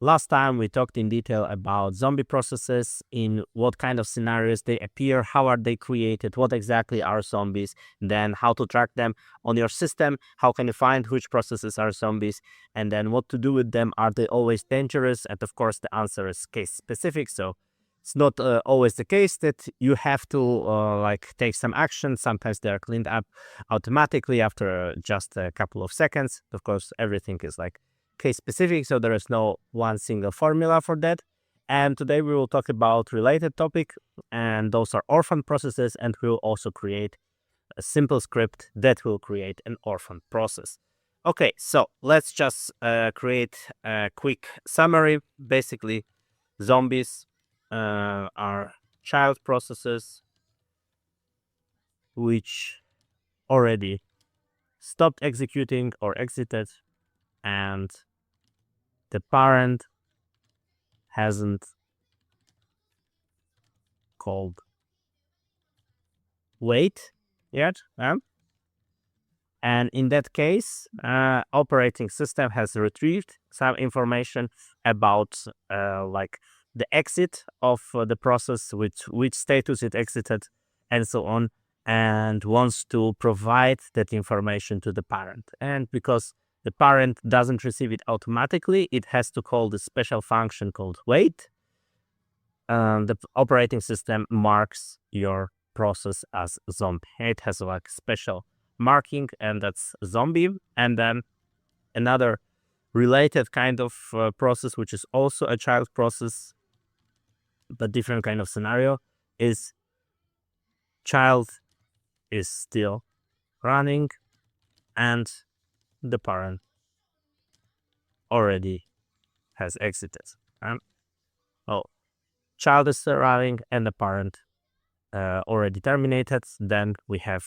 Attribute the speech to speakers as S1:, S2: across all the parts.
S1: Last time we talked in detail about zombie processes, in what kind of scenarios they appear, how are they created, what exactly are zombies, then how to track them on your system, how can you find which processes are zombies, and then what to do with them. Are they always dangerous? And of course the answer is case specific, so it's not always the case that you have to take some action. Sometimes they are cleaned up automatically after just a couple of seconds. Of course, everything is case specific, so there is no one single formula for that. And today we will talk about related topic, and those are orphan processes, and we will also create a simple script that will create an orphan process. Okay, so let's just create a quick summary. Basically, zombies are child processes which already stopped executing or exited, and the parent hasn't called wait yet. And in that case, operating system has retrieved some information about the exit of the process, which status it exited, and so on, and wants to provide that information to the parent. And because the parent doesn't receive it automatically, it has to call the special function called wait. The operating system marks your process as zombie. It has special marking, and that's zombie. And then another related kind of process, which is also a child process but different kind of scenario, is child is still running and the parent already has exited. Child is still running and the parent already terminated. Then we have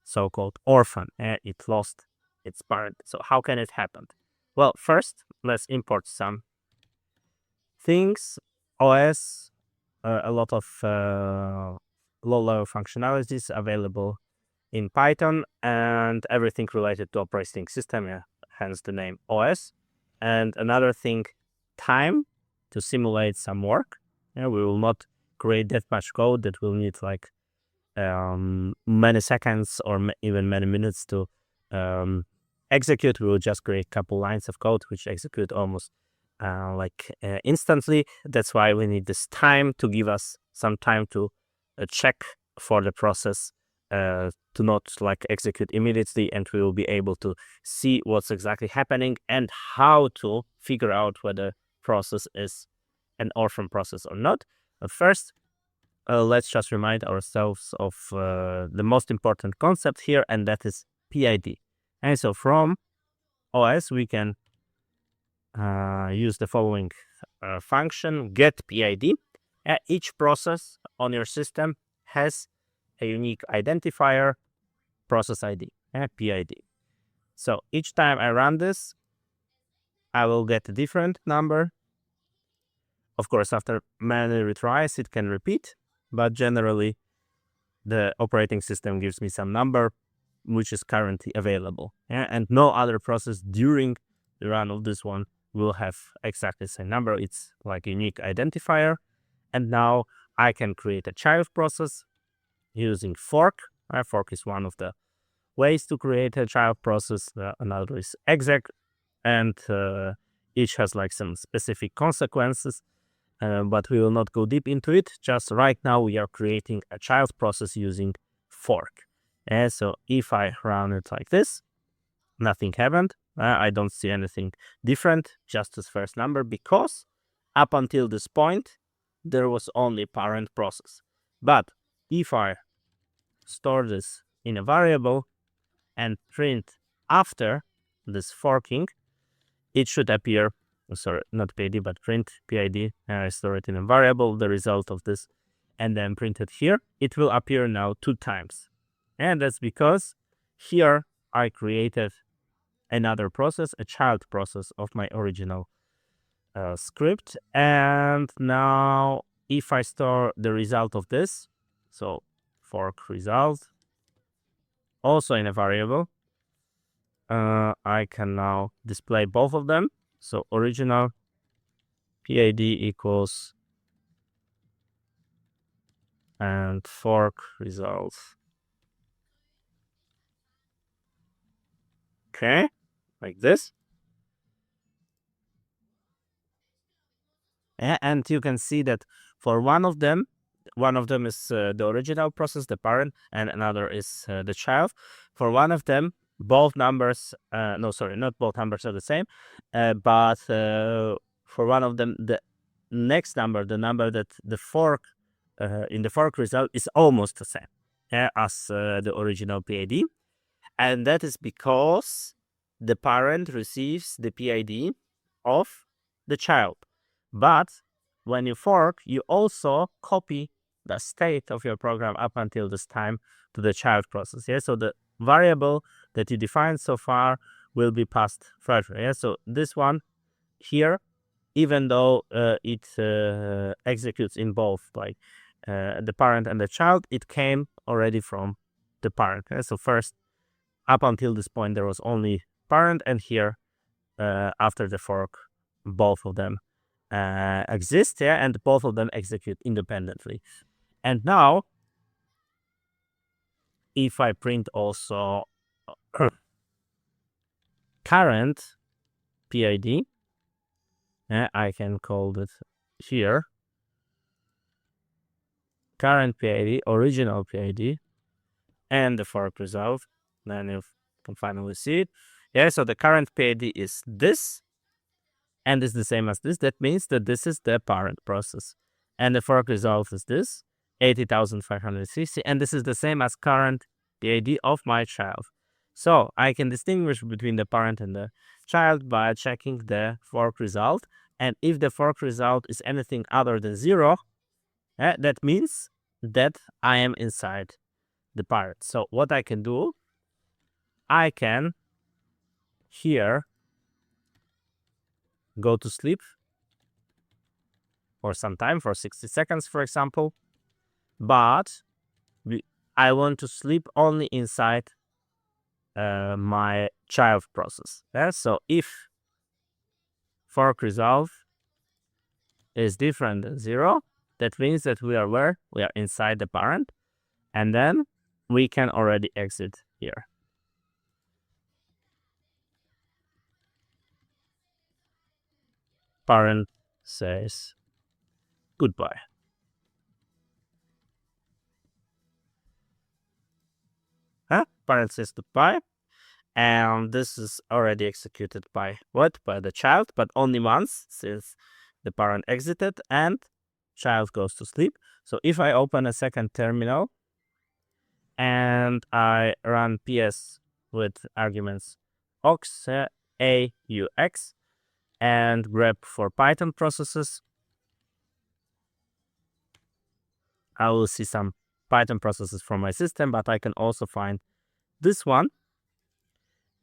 S1: so-called orphan. It lost its parent. So how can it happen? Well, first let's import some things. OS, a lot of low-level functionalities available in Python, and everything related to operating system, hence the name OS. And another thing, time, to simulate some work. We will not create that much code that will need many seconds or even many minutes to execute. We will just create a couple lines of code which execute almost instantly. That's why we need this time to give us some time to check for the process to not execute immediately, and we will be able to see what's exactly happening and how to figure out whether process is an orphan process or not. But first, let's just remind ourselves of the most important concept here, and that is PID. And so from OS, we can use the following function, get PID. Each process on your system has a unique identifier, process ID, PID. So each time I run this, I will get a different number. Of course, after many retries, it can repeat, but generally, the operating system gives me some number which is currently available. And no other process during the run of this one will have exactly the same number. It's like a unique identifier. And now I can create a child process using fork. Fork is one of the ways to create a child process. Another is exec, and each has some specific consequences. But we will not go deep into it. Just right now we are creating a child process using fork. And so if I run it like this, nothing happened. I don't see anything different, just this first number, because up until this point, there was only parent process. But if I store this in a variable and print after this forking, it should appear, sorry, not PID, but print PID, and I store it in a variable, the result of this, and then print it here. It will appear now 2 times. And that's because here I created another process, a child process of my original script. And now if I store the result of this, so fork result, also in a variable, I can now display both of them. So original PID equals and fork results. Okay, like this. And you can see that for one of them is the original process, the parent, and another is the child. For one of them, both numbers, no, sorry, not both numbers are the same, but for one of them, the next number, the number that the fork in the fork result is almost the same as the original PID. And that is because the parent receives the PID of the child. But when you fork, you also copy the state of your program up until this time to the child process. Yeah, so the variable that you defined so far will be passed further. Yeah, so this one here, even though it executes in both, like the parent and the child, it came already from the parent. Yeah? So first, up until this point, there was only parent, and here, after the fork, both of them exist, yeah, and both of them execute independently. And now, if I print also current PID, I can call it here current PID, original PID, and the fork result. Then you can finally see it. Yeah, so the current PID is this, and is the same as this. That means that this is the parent process. And the fork result is this, 80,560, and this is the same as current PID of my child. So I can distinguish between the parent and the child by checking the fork result. And if the fork result is anything other than 0, that means that I am inside the parent. So what I can do, I can here go to sleep for some time, for 60 seconds, for example. But I want to sleep only inside my child process. Yeah? So if fork result is different than 0, that means that we are where? We are inside the parent, and then we can already exit here. Parent says goodbye. Parent says goodbye. And this is already executed by what? By the child, but only once, since the parent exited and child goes to sleep. So if I open a second terminal and I run ps with arguments aux, aux, and grep for Python processes, I will see some Python processes from my system, but I can also find this one.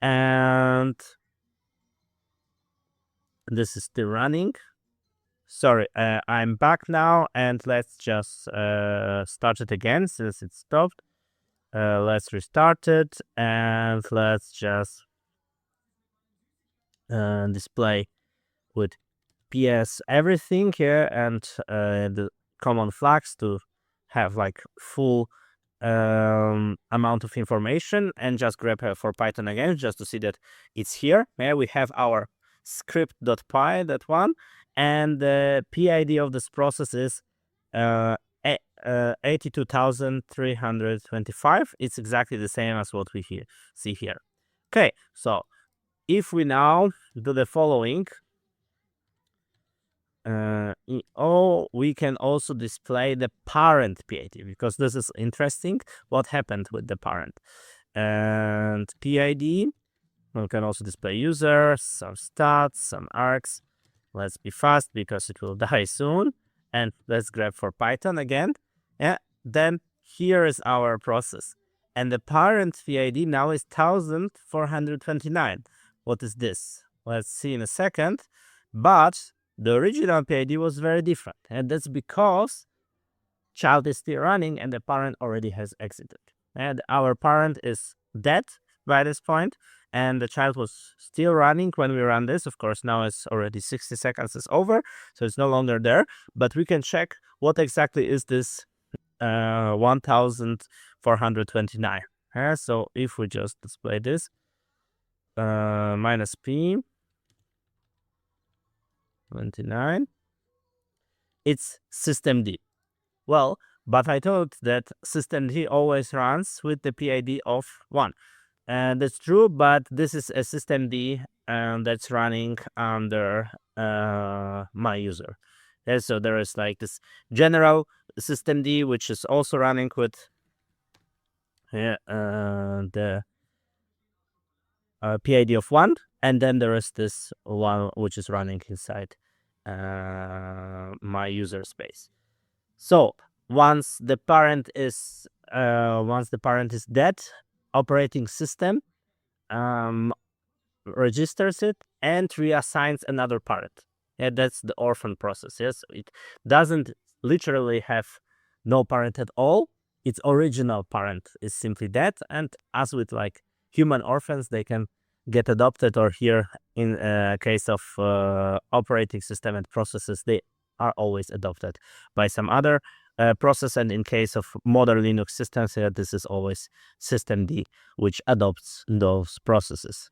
S1: And this is still running. Sorry, I'm back now, and let's just start it again since it stopped. Let's restart it, and let's just display with PS everything here and the common flags to have like full amount of information, and just grep for Python again just to see that it's here. Yeah, we have our script.py, that one, and the PID of this process is 82,325. It's exactly the same as what we see here. Okay, so if we now do the following, we can also display the parent PID, because this is interesting, what happened with the parent. And PID, we can also display user, some stats, some args. Let's be fast because it will die soon. And let's grep for Python again. Yeah, then here is our process. And the parent PID now is 1429. What is this? Let's see in a second. But the original PID was very different. And that's because child is still running and the parent already has exited. And our parent is dead by this point, and the child was still running when we ran this. Of course, now it's already 60 seconds is over, so it's no longer there, but we can check what exactly is this 1429. So if we just display this minus p 29, it's system D. Well, but I thought that system D always runs with the PID of 1. And that's true, but this is a system D that's running under my user. So there is like this general system D, which is also running with the PID of 1, and then there is this one which is running inside my user space. So once the parent is dead, operating system registers it and reassigns another parent. Yeah, that's the orphan process. Yes, it doesn't literally have no parent at all. Its original parent is simply dead, and as with like human orphans, they can get adopted, or here in case of operating system and processes, they are always adopted by some other process. And in case of modern Linux systems, this is always system D, which adopts those processes.